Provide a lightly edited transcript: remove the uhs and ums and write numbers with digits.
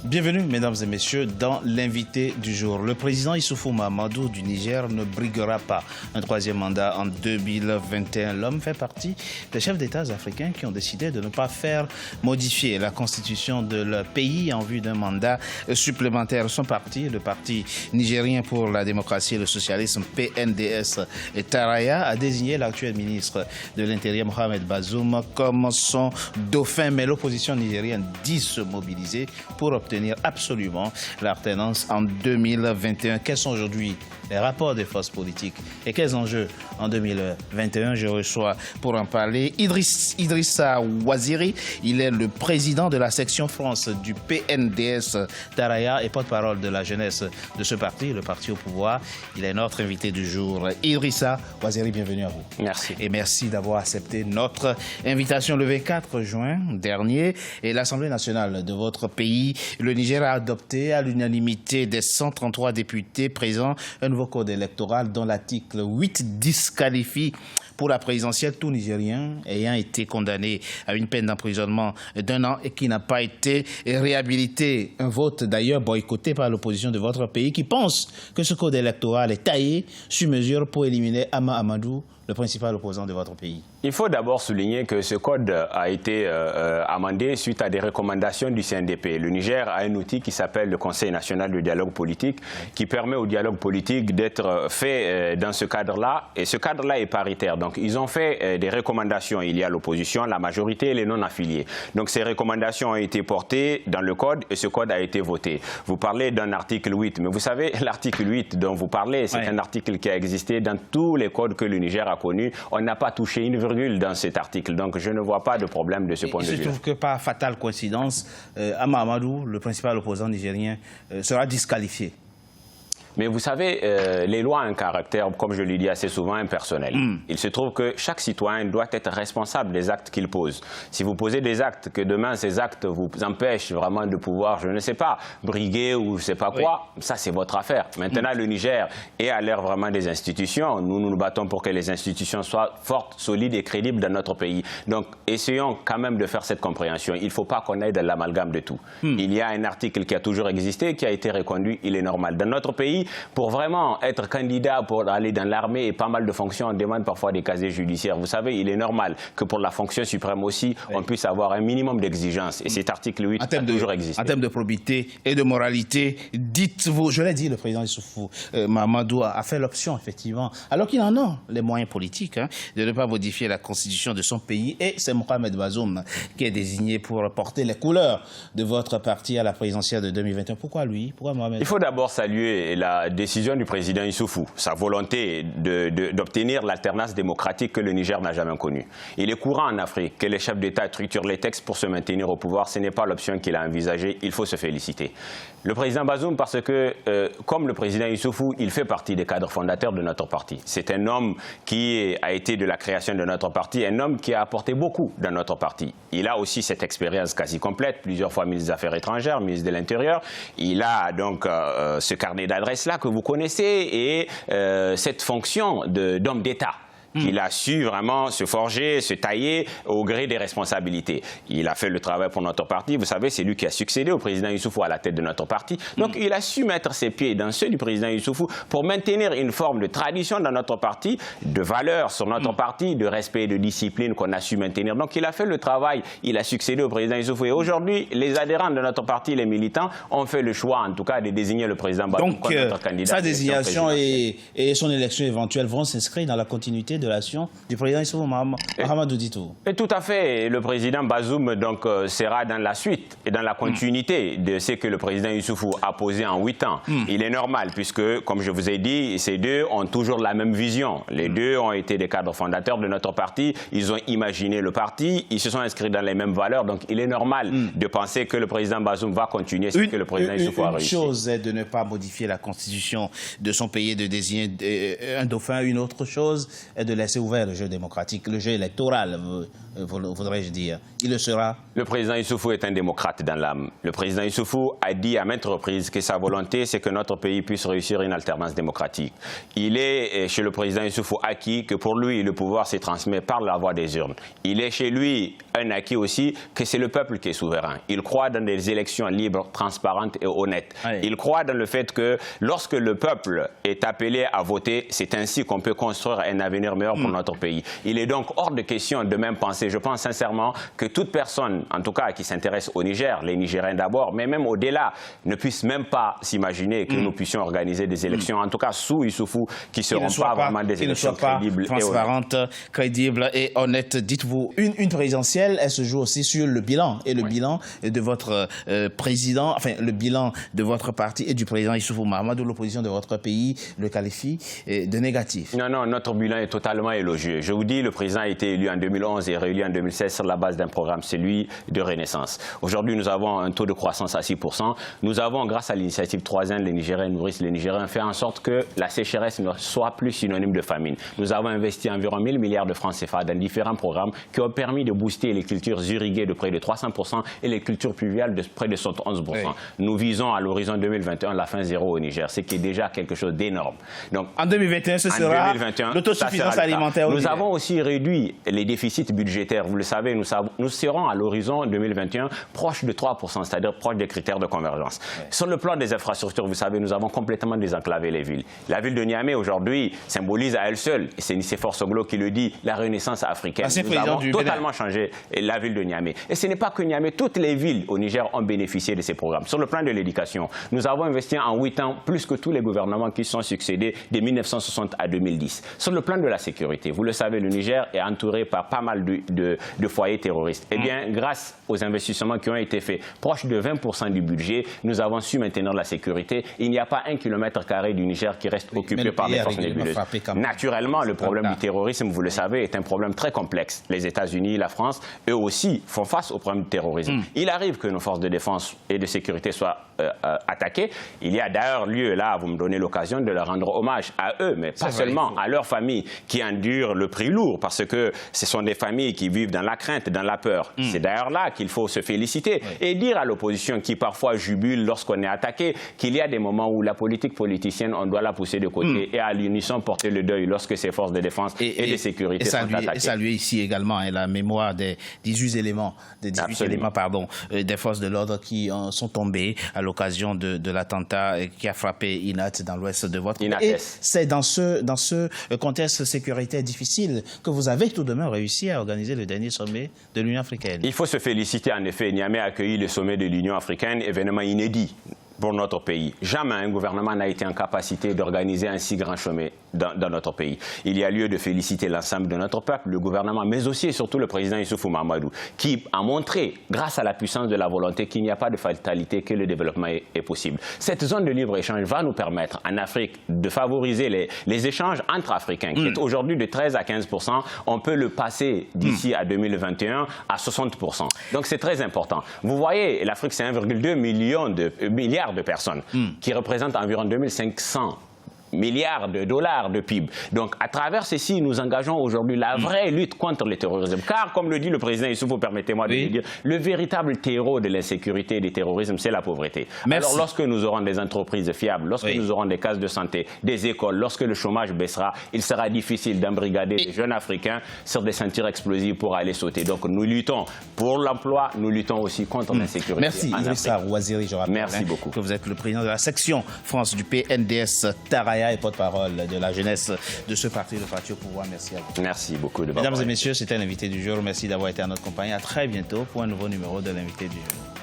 Bienvenue, mesdames et messieurs, dans l'invité du jour. Le président Issoufou Mahamadou du Niger ne briguera pas un troisième mandat en 2021. L'homme fait partie des chefs d'État africains qui ont décidé de ne pas faire modifier la constitution de leur pays en vue d'un mandat supplémentaire. Son parti, le Parti nigérien pour la démocratie et le socialisme, PNDS Taraya, a désigné l'actuel ministre de l'Intérieur, Mohamed Bazoum, comme son dauphin. Mais l'opposition nigérienne dit se mobiliser pour obtenir absolument l'alternance en 2021. Quels sont aujourd'hui les rapports des forces politiques et quels enjeux en 2021? Je reçois pour en parler Idrissa Ouaziri. Il est le président de la section France du PNDS Taraya et porte-parole de la jeunesse de ce parti, le parti au pouvoir. Il est notre invité du jour. Idrissa Ouaziri, bienvenue à vous. Merci. Et merci d'avoir accepté notre invitation le 24 juin dernier. Et l'Assemblée nationale de votre pays, le Niger, a adopté à l'unanimité des 133 députés présents un nouveau code électoral dont l'article 8 disqualifie pour la présidentielle tout Nigérien ayant été condamné à une peine d'emprisonnement d'1 an et qui n'a pas été réhabilité. Un vote d'ailleurs boycotté par l'opposition de votre pays qui pense que ce code électoral est taillé sur mesure pour éliminer Hama Amadou, le principal opposant de votre pays. Il faut d'abord souligner que ce code a été amendé suite à des recommandations du CNDP. Le Niger a un outil qui s'appelle le Conseil national de dialogue politique qui permet au dialogue politique d'être fait dans ce cadre-là. Et ce cadre-là est paritaire. Donc ils ont fait des recommandations. Il y a l'opposition, la majorité et les non-affiliés. Donc ces recommandations ont été portées dans le code et ce code a été voté. Vous parlez d'un article 8, mais vous savez, l'article 8 dont vous parlez, c'est un article qui a existé dans tous les codes que le Niger a connus. On n'a pas touché une virgule dans cet article, donc je ne vois pas de problème de ce point de vue. Il se trouve que par fatale coïncidence, Hama Amadou, le principal opposant nigérien, sera disqualifié. Mais vous savez, les lois ont un caractère, comme je le dis assez souvent, impersonnel. Il se trouve que chaque citoyen doit être responsable des actes qu'il pose. Si vous posez des actes, que demain ces actes vous empêchent vraiment de pouvoir, je ne sais pas, briguer ou je ne sais pas quoi, ça c'est votre affaire. Maintenant, le Niger est à l'ère vraiment des institutions. Nous nous battons pour que les institutions soient fortes, solides et crédibles dans notre pays. Donc, essayons quand même de faire cette compréhension. Il ne faut pas qu'on aille dans l'amalgame de tout. Il y a un article qui a toujours existé, qui a été reconduit, il est normal. Dans notre pays, pour vraiment être candidat pour aller dans l'armée et pas mal de fonctions, on demande parfois des casiers judiciaires. Vous savez, il est normal que pour la fonction suprême aussi, on puisse avoir un minimum d'exigence. Et cet article 8 a toujours existé. En termes de probité et de moralité, dites-vous, je l'ai dit, le président Issoufou Mahamadou a fait l'option, effectivement, alors qu'il en a les moyens politiques, de ne pas modifier la constitution de son pays. Et c'est Mohamed Bazoum qui est désigné pour porter les couleurs de votre parti à la présidentielle de 2021. Pourquoi lui? Pourquoi Mohamed? Il faut d'abord saluer la décision du président Issoufou, sa volonté d'obtenir l'alternance démocratique que le Niger n'a jamais connue. Il est courant en Afrique que les chefs d'État structurent les textes pour se maintenir au pouvoir. Ce n'est pas l'option qu'il a envisagée. Il faut se féliciter. Le président Bazoum, parce que, comme le président Issoufou, il fait partie des cadres fondateurs de notre parti. C'est un homme qui a été de la création de notre parti, un homme qui a apporté beaucoup dans notre parti. Il a aussi cette expérience quasi complète, plusieurs fois ministre des Affaires étrangères, ministre de l'Intérieur. Il a donc ce carnet d'adresses-là que vous connaissez et cette fonction d'homme d'État. Il a su vraiment se forger, se tailler au gré des responsabilités. Il a fait le travail pour notre parti. Vous savez, c'est lui qui a succédé au président Issoufou à la tête de notre parti. Donc, il a su mettre ses pieds dans ceux du président Issoufou pour maintenir une forme de tradition dans notre parti, de valeurs sur notre parti, de respect et de discipline qu'on a su maintenir. Donc, il a fait le travail. Il a succédé au président Issoufou. Et aujourd'hui, les adhérents de notre parti, les militants, ont fait le choix, en tout cas, de désigner le président Bazoum comme notre candidat. Sa désignation et son élection éventuelle vont s'inscrire dans la continuité de l'action du président Issoufou Mahamadou Dito. Et tout à fait. Le président Bazoum donc, sera dans la suite et dans la continuité de ce que le président Issoufou a posé en 8 ans. Il est normal puisque, comme je vous ai dit, ces deux ont toujours la même vision. Les deux ont été des cadres fondateurs de notre parti. Ils ont imaginé le parti. Ils se sont inscrits dans les mêmes valeurs. Donc, il est normal de penser que le président Bazoum va continuer ce que le président Issoufou a réussi. Une chose est de ne pas modifier la constitution de son pays et de désigner un dauphin. Une autre chose est de laisser ouvert le jeu démocratique, le jeu électoral. voudrais-je dire. Il le sera. Le président Issoufou est un démocrate dans l'âme. Le président Issoufou a dit à maintes reprises que sa volonté, c'est que notre pays puisse réussir une alternance démocratique. Il est chez le président Issoufou acquis que pour lui, le pouvoir se transmet par la voie des urnes. Il est chez lui un acquis aussi que c'est le peuple qui est souverain. Il croit dans des élections libres, transparentes et honnêtes. Oui. Il croit dans le fait que lorsque le peuple est appelé à voter, c'est ainsi qu'on peut construire un avenir meilleur pour notre pays. Il est donc hors de question de même penser. Je pense sincèrement que toute personne, en tout cas qui s'intéresse au Niger, les Nigériens d'abord, mais même au-delà, ne puisse même pas s'imaginer que nous puissions organiser des élections, en tout cas sous Issoufou, qui ne seront pas vraiment des élections crédibles, transparentes, crédibles et honnêtes. Dites-vous, une présidentielle, elle se joue aussi sur le bilan. Et le bilan de votre président, enfin le bilan de votre parti et du président Issoufou Mahamadou, l'opposition de votre pays le qualifie de négatif. Non, non, notre bilan est totalement élogieux. Je vous dis, le président a été élu en 2011 et réélu en 2016 sur la base d'un programme, celui de Renaissance. Aujourd'hui, nous avons un taux de croissance à 6%. Nous avons, grâce à l'initiative 3N, les Nigériens nourrissent les Nigériens, fait en sorte que la sécheresse ne soit plus synonyme de famine. Nous avons investi environ 1 000 milliards de francs CFA dans différents programmes qui ont permis de booster les cultures irriguées de près de 300% et les cultures pluviales de près de 71%. Oui. Nous visons à l'horizon 2021 la fin zéro au Niger, ce qui est déjà quelque chose d'énorme. Donc, en 2021, ce sera l'autosuffisance alimentaire au Niger. Nous avons aussi réduit les déficits budgétaires. Vous le savez, nous serons à l'horizon 2021 proche de 3%, c'est-à-dire proche des critères de convergence. Oui. Sur le plan des infrastructures, vous savez, nous avons complètement désenclavé les villes. La ville de Niamey, aujourd'hui, symbolise à elle seule, et c'est Nicéphore Soglo qui le dit, la renaissance africaine. Nous avons totalement changé la ville de Niamey. Et ce n'est pas que Niamey, toutes les villes au Niger ont bénéficié de ces programmes. Sur le plan de l'éducation, nous avons investi en 8 ans plus que tous les gouvernements qui sont succédés de 1960 à 2010. Sur le plan de la sécurité, vous le savez, le Niger est entouré par pas mal de foyers terroristes. Eh bien, grâce aux investissements qui ont été faits, proche de 20% du budget, nous avons su maintenir la sécurité. Il n'y a pas 1 km² du Niger qui reste occupé par des forces nébuleuses. Naturellement, le problème du terrorisme, vous le savez, est un problème très complexe. Les États-Unis, la France, eux aussi, font face au problème du terrorisme. Il arrive que nos forces de défense et de sécurité soient attaquées. Il y a d'ailleurs lieu, là, vous me donnez l'occasion de leur rendre hommage à eux, mais pas seulement à leurs familles qui endurent le prix lourd, parce que ce sont des familles qui vivent dans la crainte, dans la peur. C'est d'ailleurs là qu'il faut se féliciter et dire à l'opposition qui parfois jubile lorsqu'on est attaqué qu'il y a des moments où la politique politicienne, on doit la pousser de côté et à l'unisson porter le deuil lorsque ces forces de défense et de sécurité sont attaquées. Et saluer ici également la mémoire des 18 éléments, des forces de l'ordre qui sont tombés à l'occasion de l'attentat qui a frappé Inat dans l'ouest de votre pays. Et c'est dans ce contexte sécuritaire difficile que vous avez tout de même réussi à organiser le dernier sommet de l'Union africaine. Il faut se féliciter en effet. Niamey a accueilli le sommet de l'Union africaine, événement inédit pour notre pays. Jamais un gouvernement n'a été en capacité d'organiser un si grand sommet dans notre pays. Il y a lieu de féliciter l'ensemble de notre peuple, le gouvernement, mais aussi et surtout le président Issoufou Mahamadou, qui a montré, grâce à la puissance de la volonté, qu'il n'y a pas de fatalité, que le développement est possible. Cette zone de libre-échange va nous permettre, en Afrique, de favoriser les échanges entre Africains, qui est aujourd'hui de 13 à 15%. On peut le passer d'ici à 2021 à 60%. Donc c'est très important. Vous voyez, l'Afrique, c'est 1,2 milliard de personnes, qui représentent environ 2500 milliards de dollars de PIB. Donc, à travers ceci, nous engageons aujourd'hui la vraie lutte contre le terrorisme. Car, comme le dit le président Issoufou, permettez-moi de le dire, le véritable terreau de l'insécurité et du terrorisme, c'est la pauvreté. Alors, lorsque nous aurons des entreprises fiables, lorsque nous aurons des cases de santé, des écoles, lorsque le chômage baissera, il sera difficile d'embrigader des jeunes Africains sur des ceintures explosives pour aller sauter. Donc, nous luttons pour l'emploi, nous luttons aussi contre l'insécurité. Merci, Idrissa Ouazziri, je rappelle. Merci beaucoup. Que vous êtes le président de la section France du PNDS Taraya et porte-parole de la jeunesse de ce parti, le parti au pouvoir. Merci à vous. Merci beaucoup. Mesdames et messieurs, c'était l'invité du jour. Merci d'avoir été à notre compagnie. À très bientôt pour un nouveau numéro de l'invité du jour.